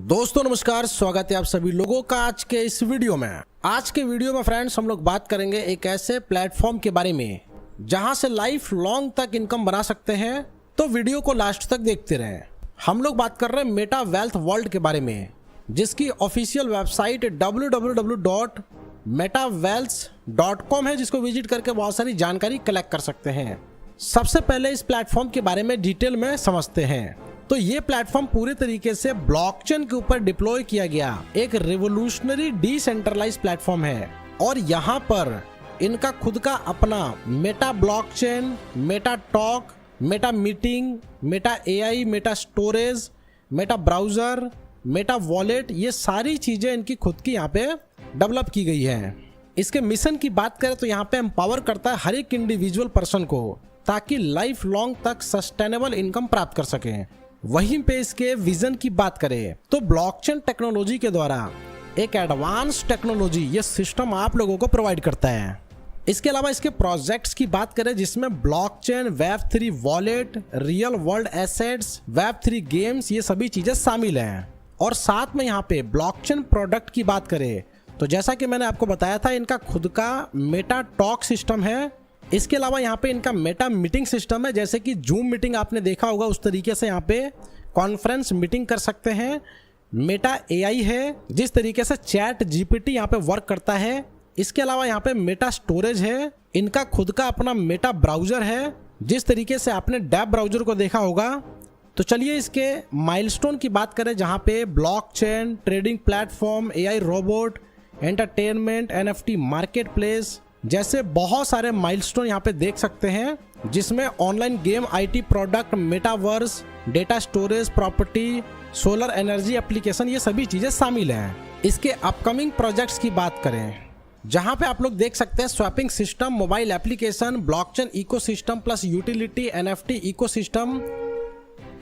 दोस्तों नमस्कार, स्वागत है आप सभी लोगों का आज के इस वीडियो में। आज के वीडियो में फ्रेंड्स हम लोग बात करेंगे एक ऐसे प्लेटफॉर्म के बारे में जहां से लाइफ लॉन्ग तक इनकम बना सकते हैं। तो वीडियो को लास्ट तक देखते रहें। हम लोग बात कर रहे हैं मेटा वेल्थ वर्ल्ड के बारे में, जिसकी ऑफिशियल वेबसाइट www.metawealth.com है, जिसको विजिट करके बहुत सारी जानकारी कलेक्ट कर सकते हैं। सबसे पहले इस प्लेटफॉर्म के बारे में डिटेल में समझते हैं। तो ये प्लेटफॉर्म पूरे तरीके से ब्लॉकचेन के ऊपर डिप्लॉय किया गया एक रिवोल्यूशनरी डिसेंट्रलाइज प्लेटफॉर्म है, और यहाँ पर इनका खुद का अपना Meta blockchain, Meta talk, Meta meeting, Meta AI, Meta storage, Meta browser, Meta wallet, ये सारी चीजें इनकी खुद की यहाँ पे डेवलप की गई है। इसके मिशन की बात करें तो यहाँ पे एम्पावर करता है हर एक इंडिविजुअल पर्सन को, ताकि लाइफ लॉन्ग तक सस्टेनेबल इनकम प्राप्त कर सकें। वहीं पे इसके विजन की बात करें तो ब्लॉकचेन टेक्नोलॉजी के द्वारा एक एडवांस टेक्नोलॉजी ये सिस्टम आप लोगों को प्रोवाइड करता है। इसके अलावा इसके प्रोजेक्ट्स की बात करें जिसमें blockchain, Web3 wallet, real world assets, Web3 games, ये सभी चीजें शामिल हैं। और साथ में यहाँ पे ब्लॉकचेन प्रोडक्ट की बात करें तो जैसा कि मैंने आपको बताया था, इनका खुद का मेटा टॉक सिस्टम है। इसके अलावा यहाँ पे इनका मेटा मीटिंग सिस्टम है, जैसे कि जूम मीटिंग आपने देखा होगा, उस तरीके से यहाँ पे कॉन्फ्रेंस मीटिंग कर सकते हैं। मेटा एआई है, जिस तरीके से चैट जीपीटी यहाँ पे वर्क करता है। इसके अलावा यहाँ पे मेटा स्टोरेज है, इनका खुद का अपना मेटा ब्राउजर है, जिस तरीके से आपने डैब ब्राउजर को देखा होगा। तो चलिए इसके माइलस्टोन की बात करें, जहाँ पे blockchain, trading platform, AI robot, entertainment, NFT market place जैसे बहुत सारे माइलस्टोन यहाँ पे देख सकते हैं, जिसमें online game, IT product, metaverse, data storage, property, solar energy application, ये सभी चीजें शामिल हैं। इसके अपकमिंग प्रोजेक्ट्स की बात करें, जहां पे आप लोग देख सकते हैं swapping system, mobile application, blockchain ecosystem plus utility, NFT ecosystem,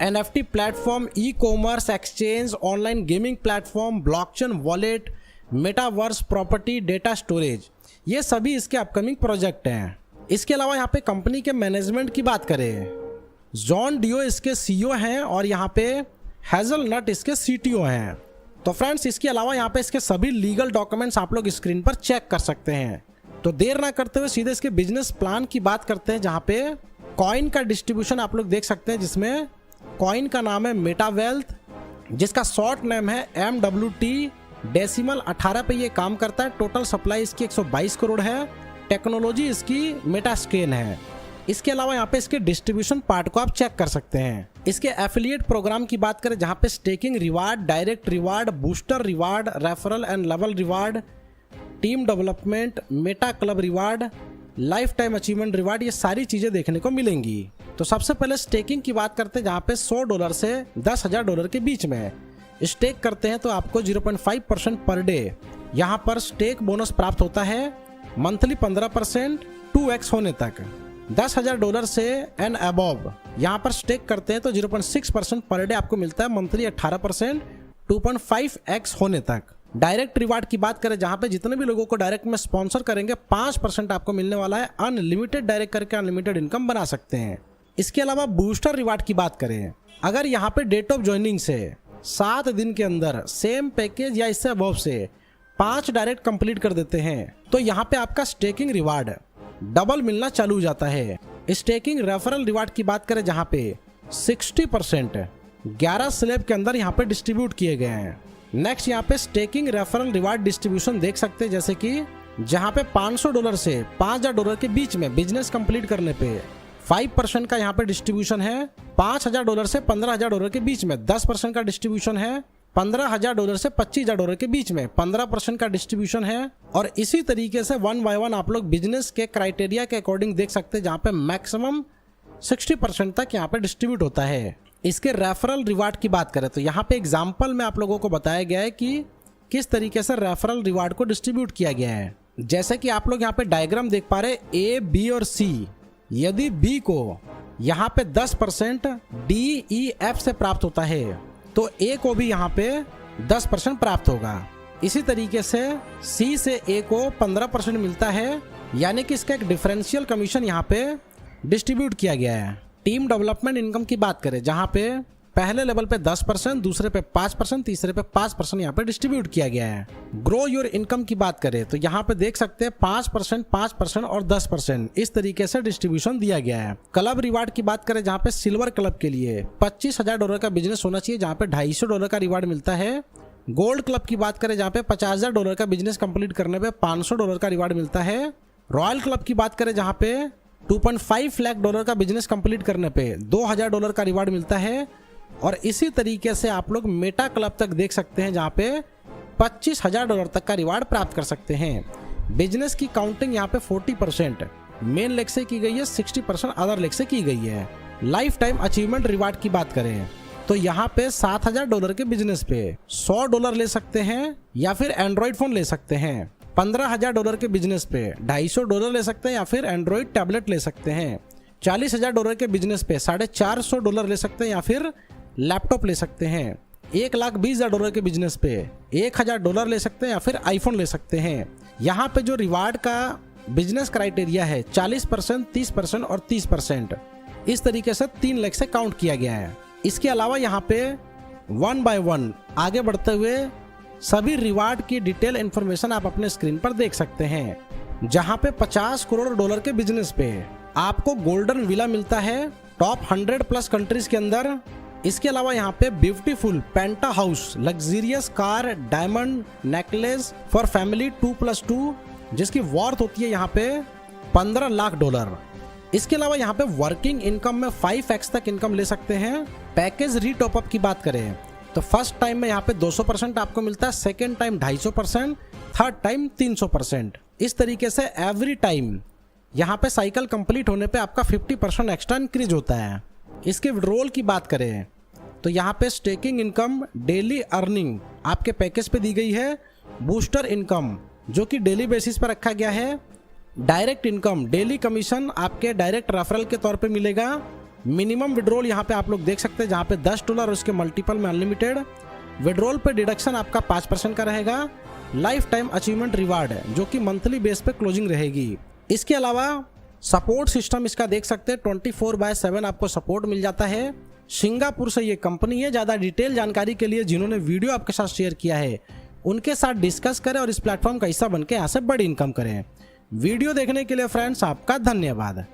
NFT platform, e commerce, exchange, online gaming platform, blockchain wallet, metaverse, property, data storage, ये सभी इसके अपकमिंग प्रोजेक्ट हैं। इसके अलावा यहाँ पे कंपनी के मैनेजमेंट की बात करें, जॉन डियो इसके सीईओ हैं और यहाँ पे हेजलनट इसके सीटीओ हैं। तो फ्रेंड्स, इसके अलावा यहाँ पे इसके सभी लीगल डॉक्यूमेंट्स आप लोग स्क्रीन पर चेक कर सकते हैं। तो देर ना करते हुए सीधे इसके बिजनेस प्लान की बात करते हैं, जहाँ पे कॉइन का डिस्ट्रीब्यूशन आप लोग देख सकते हैं, जिसमें कॉइन का नाम है मेटा वेल्थ, जिसका शॉर्ट नेम है MWT। डेसिमल 18 पे ये काम करता है। टोटल सप्लाई इसकी 122 करोड़ है। टेक्नोलॉजी इसकी मेटास्केन है। इसके अलावा यहाँ पे इसके डिस्ट्रीब्यूशन पार्ट को आप चेक कर सकते हैं। इसके एफिलिएट प्रोग्राम की बात करें, जहाँ पे staking reward, direct reward, booster reward, referral and level reward, team development, Meta club reward, life time achievement reward, ये सारी चीजें देखने को मिलेंगी। तो सबसे पहले स्टेकिंग की बात करते हैं, जहाँ पे $100 से $10,000 के बीच में स्टेक करते हैं तो आपको 0.5% पर डे यहाँ पर स्टेक बोनस प्राप्त होता है। मंथली 15%, 2x होने तक। $10,000 से एंड अबव यहाँ पर स्टेक करते हैं तो 0.6% पर डे आपको मिलता है। मंथली 18%, 2.5x होने तक। डायरेक्ट रिवार्ड की बात करें, जहाँ पे जितने भी लोगों को डायरेक्ट में स्पॉन्सर करेंगे 5% आपको मिलने वाला है। अनलिमिटेड डायरेक्ट करके अनलिमिटेड इनकम बना सकते हैं। इसके अलावा बूस्टर रिवार्ड की बात करें, अगर यहाँ पे डेट ऑफ ज्वाइनिंग से 7 दिन के अंदर सेम पैकेज या इससे अबव से 5 डायरेक्ट कंप्लीट कर देते हैं तो यहाँ पे आपका स्टेकिंग रिवार्ड डबल मिलना चालू हो जाता है। स्टेकिंग रेफरल रिवार्ड की बात करें, जहाँ पे 60% 11 स्लैब के अंदर यहाँ पे डिस्ट्रीब्यूट किए गए हैं। नेक्स्ट यहाँ पे स्टेकिंग रेफरल रिवार्ड डिस्ट्रीब्यूशन देख सकते हैं, जैसे कि जहाँ पे $500 से $5,000 के बीच में बिजनेस कंप्लीट करने पे 5% का यहाँ पे डिस्ट्रीब्यूशन है। $5,000 से $15,000 के बीच में 10% का डिस्ट्रीब्यूशन है। $15,000 से $25,000 के बीच में 15% का डिस्ट्रीब्यूशन है। और इसी तरीके से 1 by 1 आप लोग बिजनेस के क्राइटेरिया के अकॉर्डिंग देख सकते हैं, जहाँ पे मैक्सिमम 60% तक यहाँ पे डिस्ट्रीब्यूट होता है। इसके रेफरल रिवार्ड की बात करें तो यहाँ पे एग्जाम्पल में आप लोगों को बताया गया है कि किस तरीके से रेफरल रिवार्ड को डिस्ट्रीब्यूट किया गया है। जैसे कि आप लोग यहाँ पे डायग्राम देख पा रहे हैं, A, B और C। यदि B को यहाँ पे 10% D, E, F से प्राप्त होता है तो A को भी यहाँ पे 10% प्राप्त होगा। इसी तरीके से C से A को 15% मिलता है, यानी कि इसका एक डिफरेंशियल कमीशन यहाँ पे डिस्ट्रीब्यूट किया गया है। टीम डेवलपमेंट इनकम की बात करें, जहाँ पे पहले लेवल पे 10%, दूसरे पे 5%, तीसरे पे 5% यहाँ पे डिस्ट्रीब्यूट किया गया है। ग्रो योर इनकम की बात करें तो यहाँ पे देख सकते हैं 5%, 5% और 10% इस तरीके से डिस्ट्रीब्यूशन दिया गया है। क्लब रिवार्ड की बात करें जहाँ पे सिल्वर क्लब के लिए $25,000 का बिजनेस होना चाहिए, जहाँ पे $250 का रिवार्ड मिलता है। गोल्ड क्लब की बात करें जहाँ पे $50,000 का बिजनेस कंप्लीट करने पे $500 का रिवार्ड मिलता है। रॉयल क्लब की बात करें जहाँ पे $2.5 लाख का बिजनेस कंप्लीट करने पे $2,000 का रिवार्ड मिलता है। और इसी तरीके से आप लोग मेटा क्लब तक देख सकते हैं जहाँ पे $25,000 तक का रिवार्ड प्राप्त कर सकते हैं। बिजनेस की काउंटिंग यहाँ पे 40% मेन लेग से की गई है, 60% अदर लेग से की गई है। लाइफ टाइम अचीवमेंट रिवार्ड की बात करें तो यहाँ पे $7,000 के बिजनेस पे $100 ले सकते हैं या फिर एंड्रॉइड फोन ले सकते हैं। $15,000 के बिजनेस पे $250 ले सकते हैं या फिर एंड्रॉइड टैबलेट ले सकते हैं। $40,000 के बिजनेस पे $450 ले सकते हैं या फिर लैपटॉप ले सकते हैं। $1,20,000 के बिजनेस पे $1,000 ले सकते हैं या फिर आईफोन ले सकते हैं। यहाँ पे जो रिवार्ड का बिजनेस क्राइटेरिया है 40%, 30% और 30%, इस तरीके से 3 लेग से काउंट किया गया है। इसके अलावा यहाँ पे 1 बाय 1 आगे बढ़ते हुए सभी रिवार्ड की डिटेल इंफॉर्मेशन आप अपने स्क्रीन पर देख सकते हैं। जहाँ पे $50 करोड़ के बिजनेस पे आपको गोल्डन विला मिलता है टॉप 100+ कंट्रीज के अंदर। इसके अलावा यहाँ पे beautiful penta house, luxurious car, diamond necklace for family 2+2 जिसकी वॉर्थ होती है यहाँ पे $15 लाख। इसके अलावा यहाँ पे वर्किंग इनकम में 5x तक इनकम ले सकते हैं। पैकेज रीटॉपअप की बात करें तो फर्स्ट टाइम में यहाँ पे 200% आपको मिलता है, सेकेंड टाइम 250%, थर्ड टाइम 300%। इस तरीके से एवरी टाइम यहाँ पे साइकिल कंप्लीट होने पे आपका 50% एक्स्ट्रा इंक्रीज होता है। इसके विड्रॉल की बात करें तो यहाँ पे स्टेकिंग इनकम, डेली अर्निंग आपके पैकेज पे दी गई है। बूस्टर इनकम जो कि डेली बेसिस पर रखा गया है। डायरेक्ट इनकम, डेली कमीशन आपके डायरेक्ट रेफरल के तौर पे मिलेगा। मिनिमम विड्रॉल यहाँ पे आप लोग देख सकते हैं जहाँ पे $10 और उसके मल्टीपल में अनलिमिटेड। विड्रॉल पे डिडक्शन आपका 5% का रहेगा। लाइफ टाइम अचीवमेंट रिवार्ड जो कि मंथली बेस पे क्लोजिंग रहेगी। इसके अलावा सपोर्ट सिस्टम इसका देख सकते हैं 24/7 आपको सपोर्ट मिल जाता है। सिंगापुर से ये कंपनी है। ज़्यादा डिटेल जानकारी के लिए जिन्होंने वीडियो आपके साथ शेयर किया है उनके साथ डिस्कस करें और इस प्लेटफॉर्म का हिस्सा बनकर यहाँ से बड़ी इनकम करें। वीडियो देखने के लिए फ्रेंड्स आपका धन्यवाद।